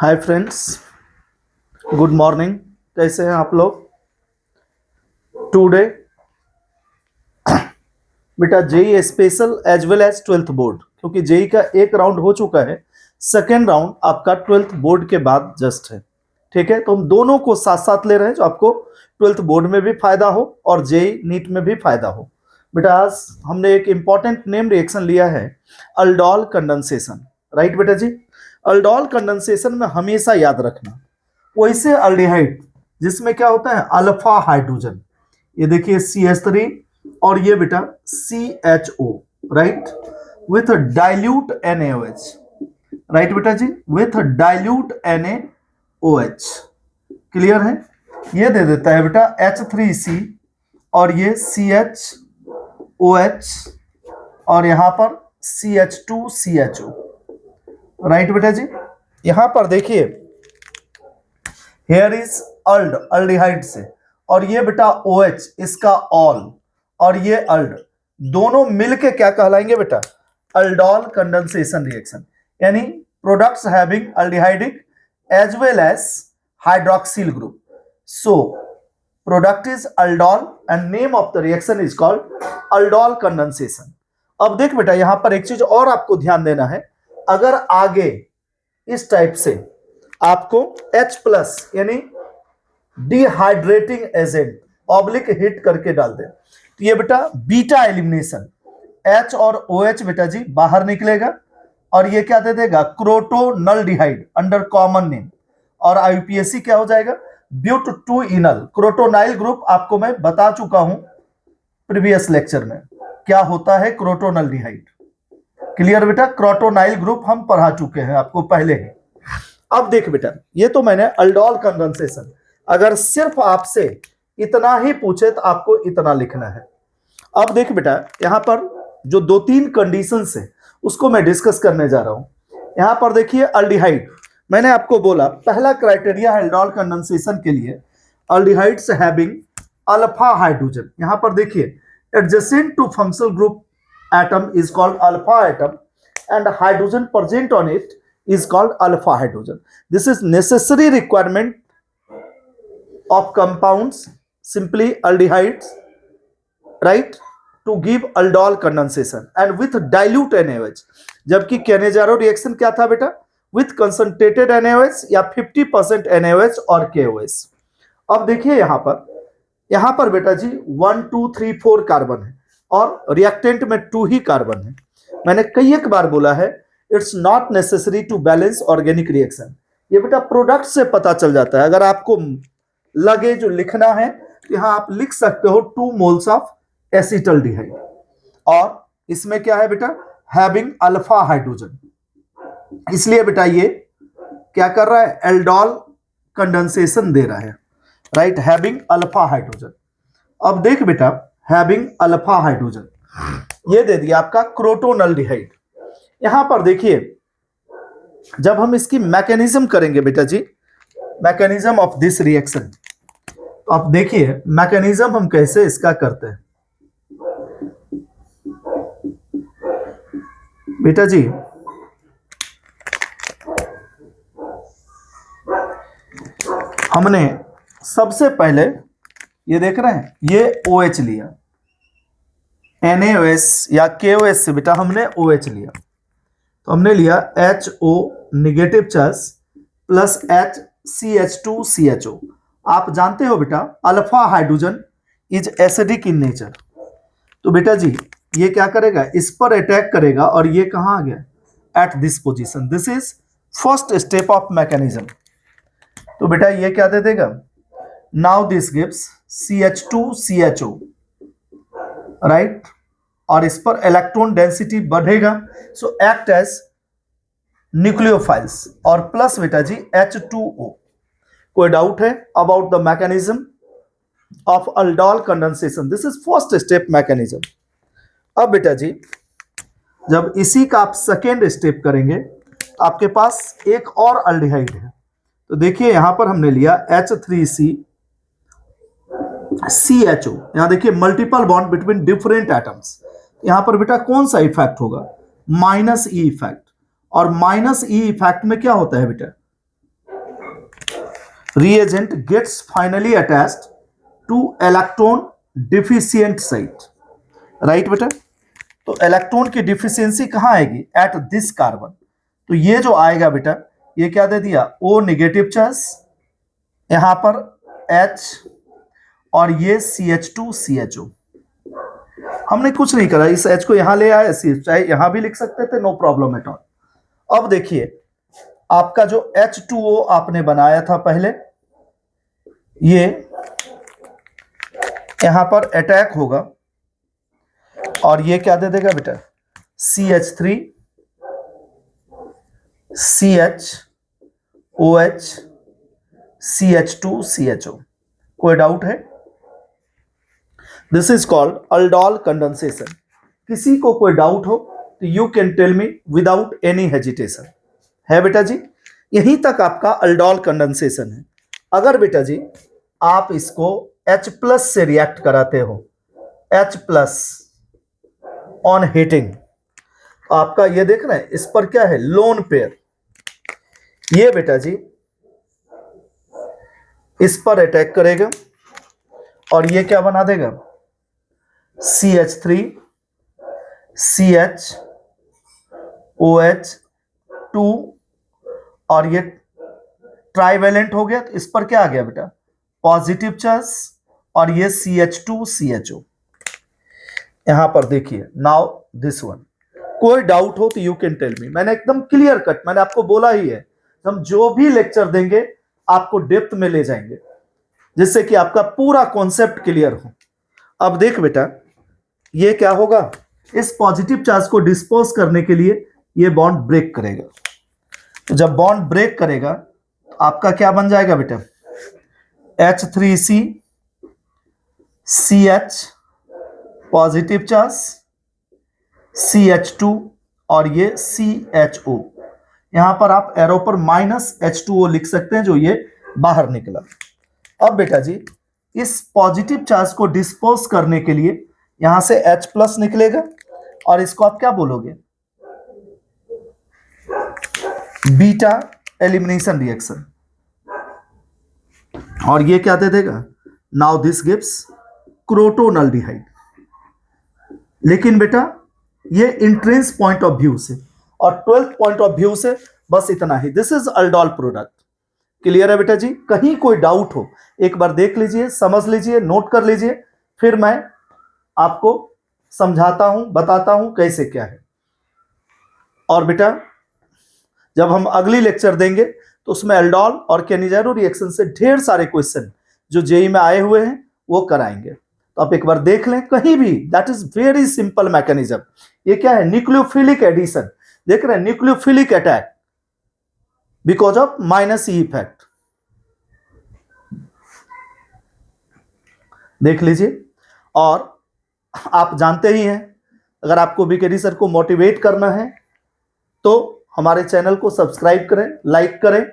Hi friends, good morning. कैसे हैं आप लोग? टुडे बेटा JEE special as well as twelfth board, क्योंकि जेई का एक राउंड हो चुका है, सेकेंड राउंड आपका ट्वेल्थ बोर्ड के बाद जस्ट है। ठीक है, तो हम दोनों को साथ साथ ले रहे हैं, जो आपको ट्वेल्थ बोर्ड में भी फायदा हो और जेई नीट में भी फायदा हो। बेटा आज हमने एक इंपॉर्टेंट नेम रिएक्शन लिया है, अल्डोल कंडेंसेशन। राइट बेटा जी, अल्डोल कंडेंसेशन में हमेशा याद रखना वैसे अल्डिहाइड जिसमें क्या होता है अल्फा हाइड्रोजन, ये देखिए CH3 और ये बेटा CHO, right, with dilute NaOH। Right बेटा जी, विथ डाइल्यूट NaOH। क्लियर है? ये दे देता है बेटा H3C और ये CHOH और यहां पर CH2CHO। राइट बेटा जी, यहां पर देखिए हेयर इज अल्ड, अल्डिहाइड से, और ये बेटा OH इसका ऑल, और ये अल्ड दोनों मिलके क्या कहलाएंगे बेटा? अल्डोल कंडेंसेशन रिएक्शन, यानी products having aldehydic as well as hydroxyl group. So product is aldol and name of the reaction is called aldol condensation. अब देख बेटा, यहां पर एक चीज और आपको ध्यान देना है, अगर आगे इस टाइप से आपको H प्लस यानी डिहाइड्रेटिंग एजेंट ऑब्लिक हिट करके डाल दे, तो ये बेटा बीटा एलिमिनेशन, H और OH बेटा जी बाहर निकलेगा और ये क्या दे देगा? क्रोटोनल्डिहाइड अंडर कॉमन नेम, और IUPAC क्या हो जाएगा? But two enal crotonyl group. आपको मैं बता चुका हूं प्रीवियस लेक्चर में क्या होता है क्रोटोनल्डिहाइड। क्लियर बेटा? क्रोटोनाइल ग्रुप हम पढ़ा चुके हैं आपको पहले ही। अब देख बेटा, ये तो मैंने अल्डोल कंडेंसेशन, अगर सिर्फ आपसे इतना ही पूछे तो आपको इतना लिखना है। अब देख बेटा, यहां पर जो दो तीन कंडीशंस है उसको मैं डिस्कस करने जा रहा हूं। यहां पर देखिए अल्डिहाइड, मैंने आपको बोला पहला क्राइटेरिया है अल्डोल कंडेंसेशन के लिए, अल्डिहाइड्स हैविंग अल्फा हाइड्रोजन। यहां पर देखिए adjacent to functional group atom is called alpha atom and hydrogen present on it is called alpha hydrogen. This is necessary requirement of compounds, simply aldehydes, right, to give aldol condensation and with dilute NaOH। जबकि Cannizzaro reaction क्या था बेटा? with concentrated NaOH या 50% NaOH और KOH। अब देखिए यहां पर बेटा जी 1 2 3 4 कार्बन है और रिएक्टेंट में 2 ही कार्बन है। मैंने कई एक बार बोला है, it's not necessary to balance organic reaction. ये बेटा प्रोडक्ट से पता चल जाता है। अगर आपको लगे जो लिखना है तो यहां आप लिख सकते हो 2 मोल्स ऑफ एसिटल्डिहाइड, और इसमें क्या है बेटा? Having alpha hydrogen. इसलिए बेटा ये क्या कर रहा है? एल्डोल कंडेंसेशन दे रहा है, राइट, हैविंग अल्फा हाइड्रोजन। अब देख बेटा, हैविंग अल्फा हाइड्रोजन ये दे दिया आपका क्रोटोनल्डिहाइड। यहां पर देखिए जब हम इसकी मैकेनिज्म करेंगे बेटा जी, मैकेनिज्म ऑफ दिस रिएक्शन, तो आप देखिए मैकेनिज्म हम कैसे इसका करते हैं बेटा जी। हमने सबसे पहले ये देख रहे हैं, ये OH लिया, NaOH या KOH से बेटा हमने OH लिया, तो हमने लिया HO negative charge plus CH2CHO। आप जानते हो बेटा alpha hydrogen is acidic in nature, तो बेटा जी ये क्या करेगा? इस पर अटैक करेगा, और ये कहां आ गया? At this position. This is first step of mechanism. तो बेटा ये क्या दे देगा? Now this gives CH2CHO, right, और इस पर इलेक्ट्रॉन डेंसिटी बढ़ेगा, सो एक्ट एज न्यूक्लियोफाइल्स, और प्लस बेटा जी H2O। कोई डाउट है about the mechanism of aldol condensation? This is first step mechanism. अब बेटा जी जब इसी का आप सेकेंड स्टेप करेंगे, आपके पास एक और अल्डिहाइड है, तो देखिए यहां पर हमने लिया H3C CHO। यहां देखिए multiple bond between different atoms, यहां पर बेटा कौन सा इफेक्ट होगा? -E इफेक्ट, और -E इफेक्ट में क्या होता है बेटा? reagent gets finally attached to electron deficient site, right बेटा। तो इलेक्ट्रॉन की डिफिशियंसी कहाँ आएगी? At this carbon. तो ये जो आएगा बेटा, ये क्या दे दिया? O नेगेटिव चार्ज, यहां पर H और ये CH2CHO। हमने कुछ नहीं करा, इस H को यहां ले आए, चाहे यहां भी लिख सकते थे, नो प्रॉब्लम एट ऑल। अब देखिए आपका जो H2O आपने बनाया था पहले, ये यहां पर अटैक होगा और ये क्या दे देगा बेटा? CH3 CHOH CH2CHO। कोई डाउट है? This is called aldol condensation. किसी को कोई डाउट हो तो you can tell me without any hesitation. है बेटा जी, यहीं तक आपका अल्डोल कंडेंसेशन है। अगर बेटा जी आप इसको H+ से रिएक्ट कराते हो, H+ ऑन हीटिंग, आपका ये देख रहे हैं इस पर क्या है? Lone pair. ये बेटा जी इस पर अटैक करेगा और ये क्या बना देगा? CH3 CHOH2 और ये ट्राइवेलेंट हो गया, तो इस पर क्या आ गया बेटा? पॉजिटिव चार्ज और ये CH2CHO। यहां पर देखिए, नाउ दिस वन। कोई डाउट हो तो यू कैन टेल मी। मैंने एकदम क्लियर कट, मैंने आपको बोला ही है, हम जो भी लेक्चर देंगे आपको डेप्थ में ले जाएंगे जिससे कि आपका पूरा कॉन्सेप्ट क्लियर हो। अब देख बेटा, ये क्या होगा? इस पॉजिटिव चार्ज को डिस्पोज करने के लिए ये बॉन्ड ब्रेक करेगा। तो जब बॉन्ड ब्रेक करेगा तो आपका क्या बन जाएगा बेटा? H3C CH positive charge, CH2 और ये CHO। यहां पर आप एरो पर -H2O लिख सकते हैं जो ये बाहर निकला। अब बेटा जी इस पॉजिटिव चार्ज को डिस्पोज करने के लिए यहां से H+ निकलेगा और इसको आप क्या बोलोगे? Beta elimination reaction. और ये क्या दे देगा? Now this gives crotonaldehyde. लेकिन बेटा ये इंट्रेंस पॉइंट ऑफ व्यू से और 12th पॉइंट ऑफ व्यू से बस इतना ही। This is aldol product. Clear है बेटा जी? कहीं कोई डाउट हो एक बार देख लीजिए, समझ लीजिए, नोट कर लीजिए, फिर मैं आपको समझाता हूं, बताता हूं कैसे क्या है। और बेटा जब हम अगली लेक्चर देंगे तो उसमें अल्डोल और केनिज़ेरो रिएक्शन से ढेर सारे क्वेश्चन जो जेई में आए हुए हैं वो कराएंगे, तो आप एक बार देख लें कहीं भी। That is very simple mechanism. ये क्या है? Nucleophilic addition. देख रहे हैं, nucleophilic attack because of -E effect. देख लीजिए। और आप जानते ही हैं, अगर आपको बीकेडी सर को मोटिवेट करना है तो हमारे चैनल को सब्सक्राइब करें, लाइक करें,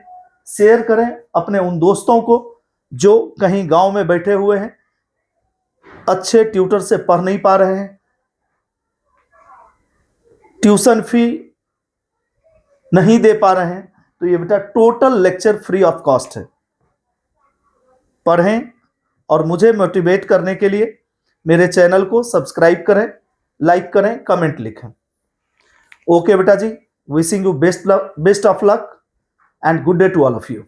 शेयर करें अपने उन दोस्तों को जो कहीं गांव में बैठे हुए हैं, अच्छे ट्यूटर से पढ़ नहीं पा रहे हैं, ट्यूशन फी नहीं दे पा रहे हैं। तो ये बेटा total lecture free of cost है। पढ़ें और मुझे मोटिवेट करने के लिए मेरे चैनल को सब्सक्राइब करें, लाइक करें, कमेंट लिखें। ओके बेटा जी, wishing you best of luck and good day to all of you.